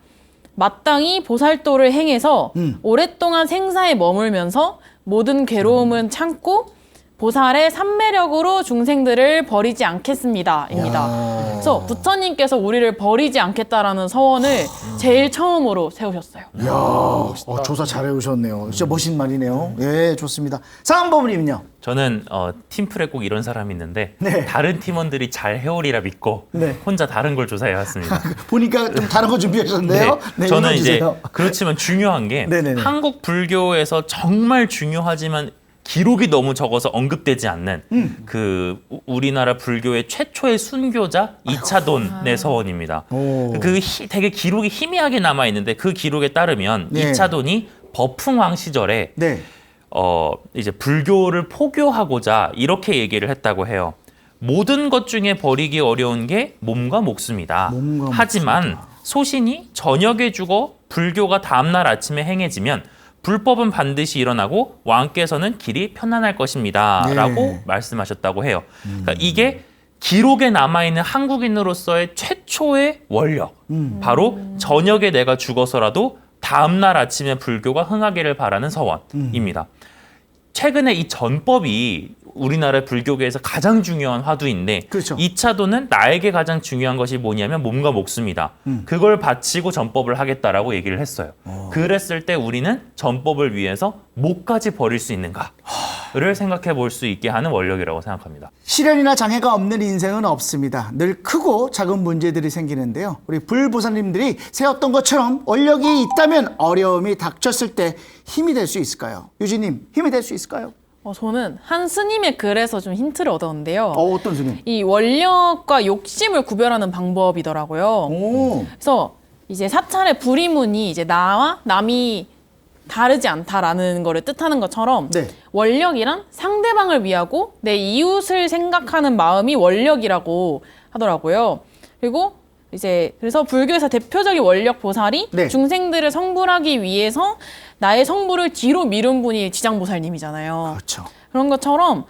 마땅히 보살도를 행해서 오랫동안 생사에 머물면서 모든 괴로움은 참고 보살의 삼매력으로 중생들을 버리지 않겠습니다. 입니다. 그래서 부처님께서 우리를 버리지 않겠다라는 서원을 제일 처음으로 세우셨어요. 이야, 조사 잘해 오셨네요. 진짜 멋진 말이네요. 예, 좋습니다. 상황법님은요? 저는 팀플에 꼭 이런 사람이 있는데 네. 다른 팀원들이 잘 해오리라 믿고 네. 혼자 다른 걸 조사해 왔습니다. 보니까 좀 다른 거 준비하셨네요. 네, 저는 이제 읽어주세요. 그렇지만 중요한 게 네네네. 한국 불교에서 정말 중요하지만 기록이 너무 적어서 언급되지 않는 그 우리나라 불교의 최초의 순교자 이차돈의 서원입니다. 오. 되게 기록이 희미하게 남아 있는데 그 기록에 따르면 네. 이차돈이 버풍왕 시절에 네. 이제 불교를 포교하고자 이렇게 얘기를 했다고 해요. 모든 것 중에 버리기 어려운 게 몸과 목숨이다. 몸과 하지만 소신이 저녁에 죽어 불교가 다음날 아침에 행해지면 불법은 반드시 일어나고 왕께서는 길이 편안할 것입니다. 네. 라고 말씀하셨다고 해요. 그러니까 이게 기록에 남아있는 한국인으로서의 최초의 원력. 바로 저녁에 내가 죽어서라도 다음날 아침에 불교가 흥하기를 바라는 서원입니다. 최근에 이 전법이 우리나라 불교계에서 가장 중요한 화두인데 그렇죠. 이 차도는 나에게 가장 중요한 것이 뭐냐면 몸과 목숨이다. 그걸 바치고 전법을 하겠다라고 얘기를 했어요. 그랬을 때 우리는 전법을 위해서 목까지 버릴 수 있는가를 생각해 볼 수 있게 하는 원력이라고 생각합니다. 시련이나 장애가 없는 인생은 없습니다. 늘 크고 작은 문제들이 생기는데요. 우리 불보살님들이 세웠던 것처럼 원력이 있다면 어려움이 닥쳤을 때 힘이 될 수 있을까요? 유진님, 힘이 될 수 있을까요? 저는 한 스님의 글에서 좀 힌트를 얻었는데요. 어떤 스님? 이 원력과 욕심을 구별하는 방법이더라고요. 오. 그래서 이제 사찰의 불의문이 이제 나와 남이 다르지 않다라는 거를 뜻하는 것처럼 네. 원력이란 상대방을 위하고 내 이웃을 생각하는 마음이 원력이라고 하더라고요. 그리고 이제 그래서 불교에서 대표적인 원력 보살이 네. 중생들을 성불하기 위해서 나의 성불을 뒤로 미룬 분이 지장보살님이잖아요. 그렇죠. 그런 것처럼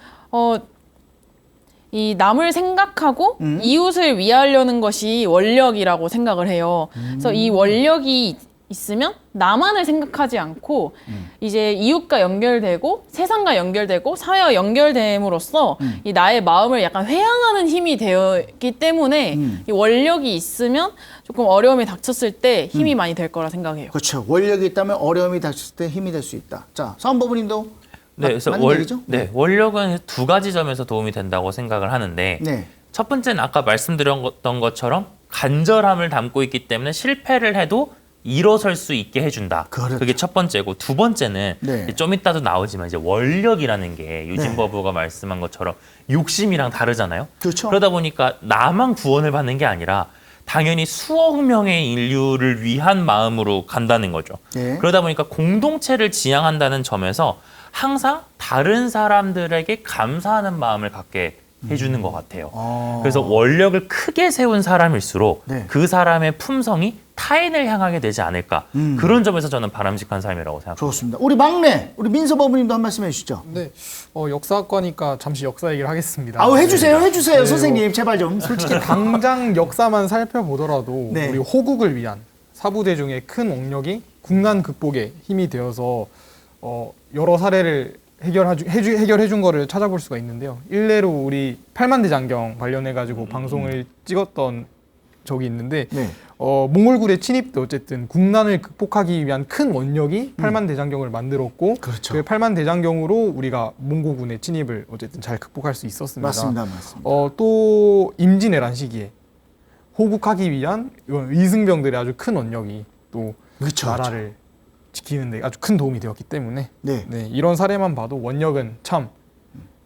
이 남을 생각하고 이웃을 위하려는 것이 원력이라고 생각을 해요. 그래서 이 원력이 있으면 나만을 생각하지 않고 이제 이웃과 연결되고 세상과 연결되고 사회와 연결됨으로써 이 나의 마음을 약간 회양하는 힘이 되었기 때문에 이 원력이 있으면 조금 어려움이 닥쳤을 때 힘이 많이 될 거라 생각해요. 그렇죠. 원력이 있다면 어려움이 닥쳤을 때 힘이 될 수 있다. 자, 사원법원님도 네, 그래서 맞는 얘기죠? 원력은 두 가지 점에서 도움이 된다고 생각을 하는데 네. 첫 번째는 아까 말씀드렸던 것처럼 간절함을 담고 있기 때문에 실패를 해도 일어설 수 있게 해준다. 그렇죠. 그게 첫 번째고 두 번째는 네. 좀 이따도 나오지만 이제 원력이라는 게 유진법부가 말씀한 것처럼 욕심이랑 다르잖아요. 그렇죠. 그러다 보니까 나만 구원을 받는 게 아니라 당연히 수억 명의 인류를 위한 마음으로 간다는 거죠. 네. 그러다 보니까 공동체를 지향한다는 점에서 항상 다른 사람들에게 감사하는 마음을 갖게 해주는 것 같아요. 그래서 원력을 크게 세운 사람일수록 네. 그 사람의 품성이 타인을 향하게 되지 않을까. 그런 점에서 저는 바람직한 삶이라고 생각합니다. 좋습니다. 우리 막내, 우리 민서법원님도 한 말씀 해주시죠. 네, 역사학과니까 잠시 역사 얘기를 하겠습니다. 아우 해주세요, 해주세요, 네, 선생님 제발 좀. 솔직히 당장 역사만 살펴보더라도 네. 우리 호국을 위한 사부대 중에 큰 억력이 국난 극복에 힘이 되어서 여러 사례를 해결해 준 거를 찾아볼 수가 있는데요. 일례로 우리 팔만대장경 관련해 가지고 방송을 찍었던 적이 있는데 네. 몽골군의 침입 때 어쨌든 국난을 극복하기 위한 큰 원력이 팔만대장경을 만들었고 그렇죠. 그 팔만대장경으로 우리가 몽고군의 침입을 어쨌든 잘 극복할 수 있었습니다. 맞습니다. 맞습니다. 또 임진왜란 시기에 호국하기 위한 이승병들의 아주 큰 원력이 또 그렇죠, 나라를 지키는 데 아주 큰 도움이 되었기 때문에 네. 이런 사례만 봐도 원력은 참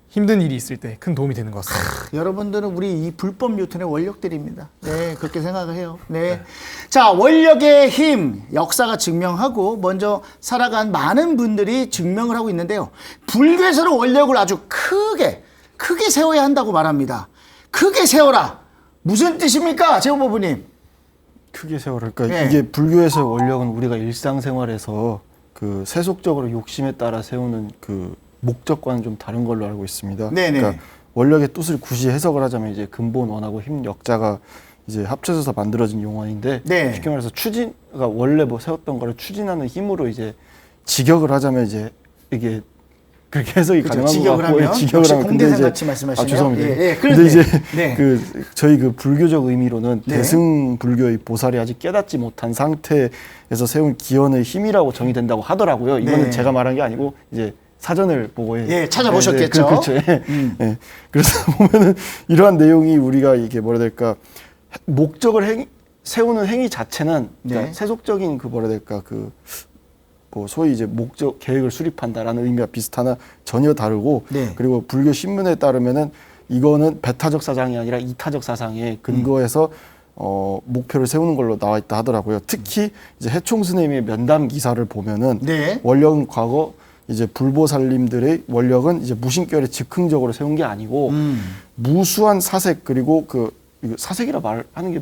힘든 일이 있을 때 큰 도움이 되는 것 같습니다. 여러분들은 우리 이 불법 뉴턴의 원력들입니다. 네, 그렇게 생각을 해요. 네. 자, 원력의 힘, 역사가 증명하고 먼저 살아간 많은 분들이 증명을 하고 있는데요. 불교에서는 원력을 아주 크게 세워야 한다고 말합니다. 크게 세워라. 무슨 뜻입니까, 제호법부님? 크게 세워라. 그러니까 네. 이게 불교에서의 원력은 우리가 일상생활에서 그 세속적으로 욕심에 따라 세우는 그 목적과는 좀 다른 걸로 알고 있습니다. 네네. 그러니까 원력의 뜻을 굳이 해석을 하자면 이제 근본 원하고 힘 역자가 이제 합쳐져서 만들어진 용어인데 네. 쉽게 말해서 추진가 원래 뭐 세웠던 거를 추진하는 힘으로 이제 직역을 하자면 이제 이게 그렇게 해석이 그렇죠. 가능한 것 직역을 같고 하면 직역을 역시 하면 공대생 같이 말씀하시네요. 죄송합니다. 예, 예. 근데 그런데, 이제 네. 그 저희 그 불교적 의미로는 네. 대승 불교의 보살이 아직 깨닫지 못한 상태에서 세운 기원의 힘이라고 정의된다고 하더라고요. 이거는 네. 제가 말한 게 아니고 이제 사전을 보고 예, 찾아보셨겠죠. 그렇죠. 예. 예. 그래서 보면은 이러한 내용이 우리가 이게 뭐라 해야 될까 목적을 세우는 행위 자체는 그러니까 네. 세속적인 그 뭐라 해야 될까 그 뭐 소위 이제 목적 계획을 수립한다라는 의미가 비슷하나 전혀 다르고 네. 그리고 불교 신문에 따르면은 이거는 배타적 사상이 아니라 이타적 사상에 근거해서 목표를 세우는 걸로 나와 있다 하더라고요. 특히 이제 해총 스님의 면담 기사를 보면은 네. 원력은 과거 이제 불보살님들의 원력은 이제 무신결에 즉흥적으로 세운 게 아니고 무수한 사색 그리고 그 이거 사색이라 말하는 게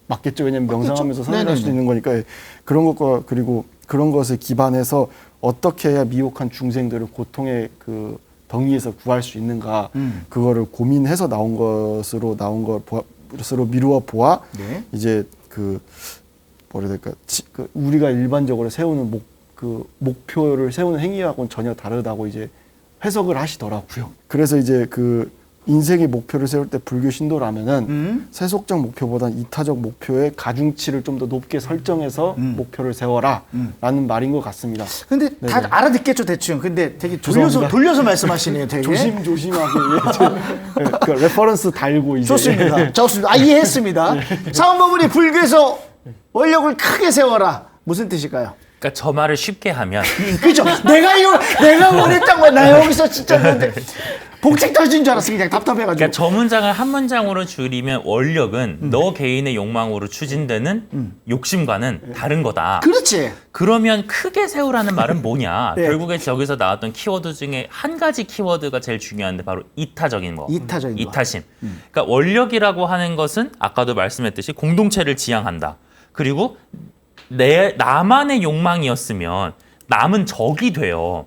맞겠죠. 왜냐면 명상하면서 사색할 수도 있는 거니까 예. 그런 것과 그리고 그런 것을 기반해서 어떻게 해야 미혹한 중생들을 고통의 그 덩이에서 구할 수 있는가 그거를 고민해서 나온 것으로 미루어 보아 네. 이제 그 뭐라 해야 될까 그 우리가 일반적으로 세우는 목표를 세우는 행위하고는 전혀 다르다고 이제 해석을 하시더라고요. 그래서 이제 그 인생의 목표를 세울 때 불교 신도라면은 세속적 목표보다는 이타적 목표의 가중치를 좀 더 높게 설정해서 목표를 세워라 라는 말인 것 같습니다. 근데 다 네네. 알아듣겠죠, 대충. 근데 되게 죄송합니다. 돌려서 말씀하시네요, 되게. 조심하게 그 레퍼런스 달고 이제 좋습니다. 좋습니다. 아, 이해했습니다. 사원법원이 불교에서 원력을 크게 세워라. 무슨 뜻일까요? 그러니까 저 말을 쉽게 하면 그죠? 내가 원했던 거야. 나 여기서 진짜 근데 복직 터진 줄 알았어. 그냥 답답해가지고. 그러니까 저 문장을 한 문장으로 줄이면 원력은 너 개인의 욕망으로 추진되는 욕심과는 다른 거다. 그렇지. 그러면 크게 세우라는 말은 뭐냐? 네. 결국에 저기서 나왔던 키워드 중에 한 가지 키워드가 제일 중요한데 바로 이타적인 거. 이타적인 거. 이타심. 그러니까 원력이라고 하는 것은 아까도 말씀했듯이 공동체를 지향한다. 그리고 나만의 욕망이었으면 남은 적이 돼요.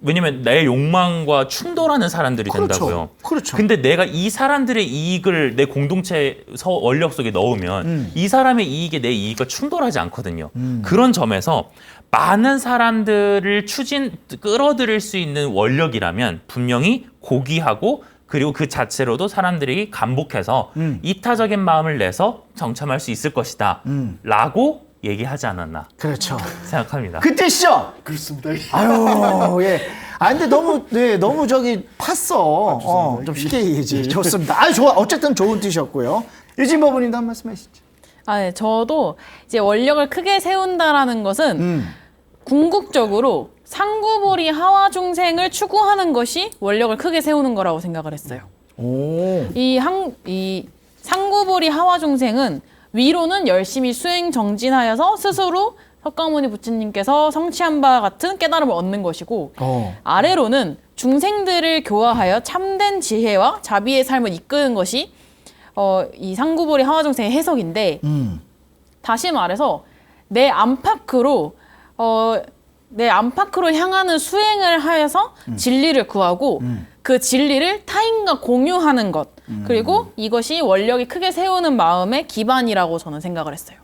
왜냐면 내 욕망과 충돌하는 사람들이 그렇죠. 된다고요. 그렇죠. 근데 내가 이 사람들의 이익을 내 공동체 원력 속에 넣으면 이 사람의 이익에 내 이익과 충돌하지 않거든요. 그런 점에서 많은 사람들을 끌어들일 수 있는 원력이라면 분명히 고귀하고 그리고 그 자체로도 사람들이 감복해서 이타적인 마음을 내서 정참할 수 있을 것이다 라고 얘기하지 않았나 그렇죠. 생각합니다. 그 뜻이죠? 그렇습니다. 아유, 예. 아, 근데 너무 저기 팠어. 좀 쉽게 얘기해야지. 좋습니다. 아, 좋아. 어쨌든 좋은 뜻이었고요. 유진 법원님도 한 말씀 하시죠. 아, 네. 저도 이제 원력을 크게 세운다라는 것은 궁극적으로 상구보리 하와 중생을 추구하는 것이 원력을 크게 세우는 거라고 생각을 했어요. 오. 이 상구보리 하와 중생은 위로는 열심히 수행 정진하여서 스스로 석가모니 부처님께서 성취한 바와 같은 깨달음을 얻는 것이고 아래로는 중생들을 교화하여 참된 지혜와 자비의 삶을 이끄는 것이 이 상구보리 하와 중생의 해석인데 다시 말해서 내 안팎으로 향하는 수행을 하여서 진리를 구하고 그 진리를 타인과 공유하는 것. 그리고 이것이 원력이 크게 세우는 마음의 기반이라고 저는 생각을 했어요.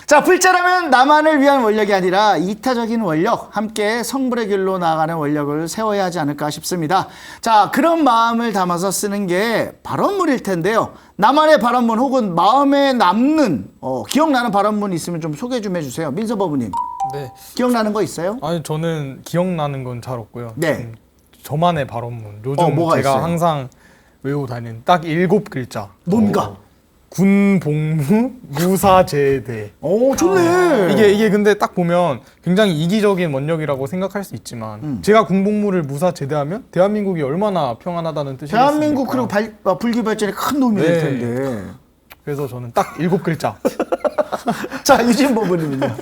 자, 불자라면 나만을 위한 원력이 아니라 이타적인 원력, 함께 성불의 길로 나아가는 원력을 세워야 하지 않을까 싶습니다. 자, 그런 마음을 담아서 쓰는 게 발언문일 텐데요. 나만의 발언문 혹은 마음에 남는 기억나는 발언문 있으면 좀 소개 좀 해주세요. 민서버부님. 네. 기억나는 거 있어요? 아니 저는 기억나는 건 잘 없고요. 네. 저만의 발언문. 요즘 뭐가 제가 있어요? 항상 외우고 다니는 딱 7글자. 뭡니까? 군복무 무사제대. 오, 좋네. 이게 근데 딱 보면 굉장히 이기적인 원력이라고 생각할 수 있지만 제가 군복무를 무사제대하면 대한민국이 얼마나 평안하다는 뜻이겠습니까? 대한민국 그리고 불교 발전에 큰 도움이 될 네. 텐데. 그래서 저는 딱 7글자. 자, 유진 버부님은요?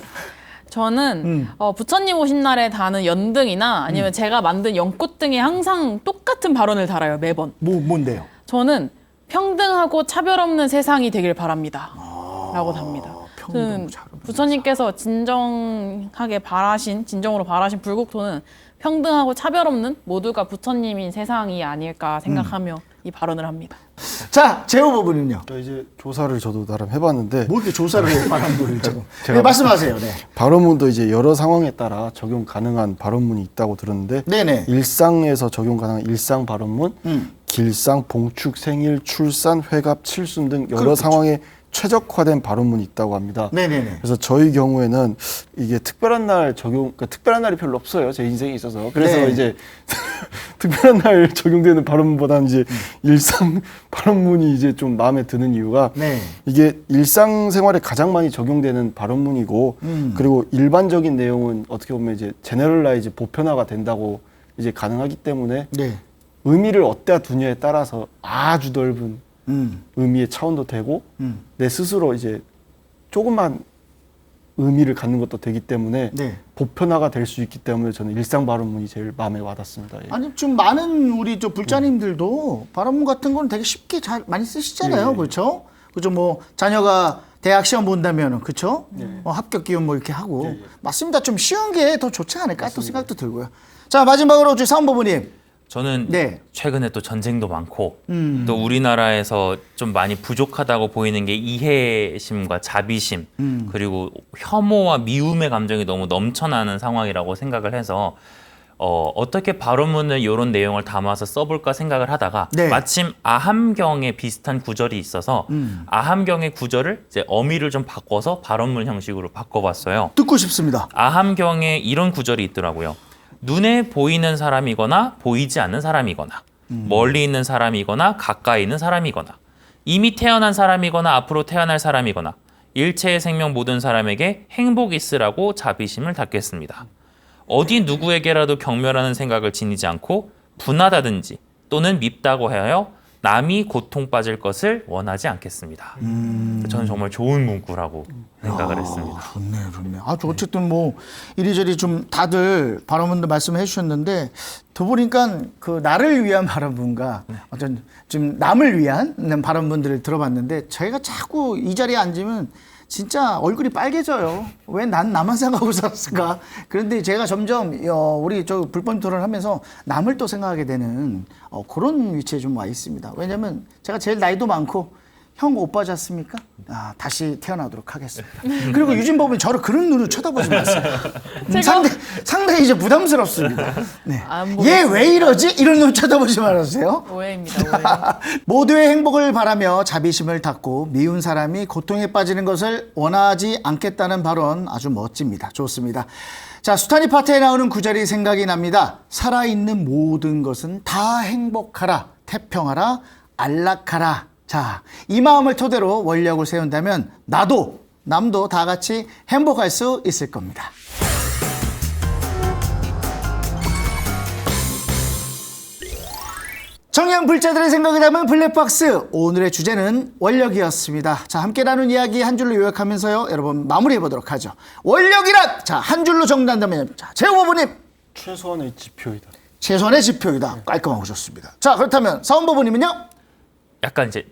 저는 부처님 오신 날에 다는 연등이나 아니면 제가 만든 연꽃 등에 항상 똑같은 발언을 달아요, 매번. 뭔데요? 저는 평등하고 차별 없는 세상이 되길 바랍니다. 라고 답니다. 평등, 차별 없는 부처님께서 진정으로 바라신 불국토는 평등하고 차별 없는 모두가 부처님인 세상이 아닐까 생각하며 이 발언을 합니다. 자, 재호 버부님요? 저 이제 조사를 저도 나름 해봤는데 뭐 이렇게 조사를 해, 발언문을 지금. 제가 네, 말씀하세요. 네. 발언문도 이제 여러 상황에 따라 적용 가능한 발언문이 있다고 들었는데 네네. 일상에서 적용 가능한 일상 발언문, 길상, 봉축, 생일, 출산, 회갑, 칠순 등 여러 그렇겠죠. 상황에 최적화된 발언문이 있다고 합니다. 네네네. 그래서 저희 경우에는 이게 특별한 날 그러니까 특별한 날이 별로 없어요. 제 인생에 있어서. 그래서 네. 이제 특별한 날 적용되는 발언문보다는 이제 일상 발언문이 이제 좀 마음에 드는 이유가 네. 이게 일상생활에 가장 많이 적용되는 발언문이고 그리고 일반적인 내용은 어떻게 보면 이제 제너럴라이즈 보편화가 된다고 이제 가능하기 때문에 네. 의미를 어디다 두냐에 따라서 아주 넓은 의미의 차원도 되고 내 스스로 이제 조금만 의미를 갖는 것도 되기 때문에 네. 보편화가 될 수 있기 때문에 저는 일상 발언문이 제일 마음에 와닿습니다. 예. 아니, 좀 많은 우리 불자님들도 발언문 같은 건 되게 쉽게 잘 많이 쓰시잖아요. 네. 그렇죠? 그죠? 뭐 자녀가 대학 시험 본다면은 그렇죠? 합격 기원 뭐 이렇게 하고 맞습니다. 좀 쉬운 게 더 좋지 않을까 또 생각도 들고요. 자, 마지막으로 저희 사원부부님. 저는 네. 최근에 또 전쟁도 많고 또 우리나라에서 좀 많이 부족하다고 보이는 게 이해심과 자비심 그리고 혐오와 미움의 감정이 너무 넘쳐나는 상황이라고 생각을 해서 어떻게 발언문을 이런 내용을 담아서 써볼까 생각을 하다가 네. 마침 아함경에 비슷한 구절이 있어서 아함경의 구절을 이제 어미를 좀 바꿔서 발언문 형식으로 바꿔봤어요. 듣고 싶습니다. 아함경에 이런 구절이 있더라고요. 눈에 보이는 사람이거나 보이지 않는 사람이거나 멀리 있는 사람이거나 가까이 있는 사람이거나 이미 태어난 사람이거나 앞으로 태어날 사람이거나 일체의 생명 모든 사람에게 행복이 있으라고 자비심을 닫겠습니다. 어디 누구에게라도 경멸하는 생각을 지니지 않고 분하다든지 또는 밉다고 하여 남이 고통 빠질 것을 원하지 않겠습니다. 저는 정말 좋은 문구라고 생각을 했습니다. 좋네. 아주 어쨌든 뭐 이리저리 좀 다들 발언문도 말씀해 주셨는데 더 보니까 그 나를 위한 발언문과 어떤 좀 남을 위한 발언문들을 들어봤는데 저희가 자꾸 이 자리에 앉으면 진짜 얼굴이 빨개져요. 왜 난 나만 생각하고 살았을까? 그런데 제가 점점 우리 저 불법 토론을 하면서 남을 또 생각하게 되는 그런 위치에 좀 와 있습니다. 왜냐면 제가 제일 나이도 많고 형 오빠지 않습니까? 다시 태어나도록 하겠습니다. 그리고 유진 법은 저를 그런 눈으로 쳐다보지 마세요. 상당히 이제 부담스럽습니다. 네. 얘 왜 이러지? 이런 눈 쳐다보지 말아주세요. 오해입니다. 오해. 모두의 행복을 바라며 자비심을 닫고 미운 사람이 고통에 빠지는 것을 원하지 않겠다는 발언 아주 멋집니다. 좋습니다. 자, 수타니 파트에 나오는 구절이 생각이 납니다. 살아있는 모든 것은 다 행복하라, 태평하라, 안락하라. 자, 이 마음을 토대로 원력을 세운다면 나도 남도 다 같이 행복할 수 있을 겁니다. 청양 불자들의 생각을 담은 블랙박스, 오늘의 주제는 원력이었습니다. 자, 함께 나눈 이야기 한 줄로 요약하면서요, 여러분 마무리해 보도록 하죠. 원력이란, 자, 한 줄로 정리한다면, 자, 재호 부부님. 최소한의 지표이다. 최소한의 지표이다. 깔끔하고 좋습니다. 자, 그렇다면 사원 부부님은요? 약간 이제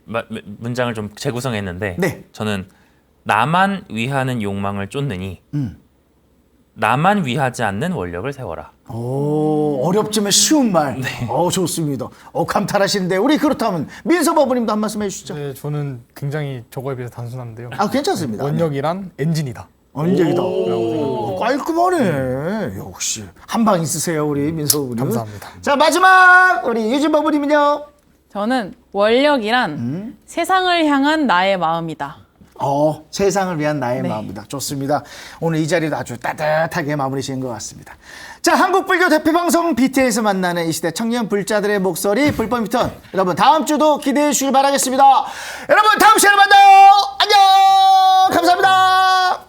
문장을 좀 재구성했는데 네. 저는 나만 위하는 욕망을 쫓느니 나만 위하지 않는 원력을 세워라. 오, 어렵지만 쉬운 말. 좋습니다. 감탄하시는데 우리 그렇다면 민서 버부님도 한 말씀 해주시죠. 네, 저는 굉장히 저거에 비해서 단순한데요. 괜찮습니다. 원력이란 엔진이다. 원력이다. 깔끔하네. 역시 한 방 있으세요 우리 민서 버부님. 감사합니다. 자 마지막 우리 유진 버부님은요. 저는 원력이란 세상을 향한 나의 마음이다. 세상을 위한 나의 네. 마음이다. 좋습니다. 오늘 이 자리도 아주 따뜻하게 마무리 지은 것 같습니다. 자, 한국불교 대표방송 BT에서 만나는 이 시대 청년 불자들의 목소리 불법 유턴. 여러분 다음 주도 기대해 주시길 바라겠습니다. 여러분 다음 시간에 만나요. 안녕. 감사합니다.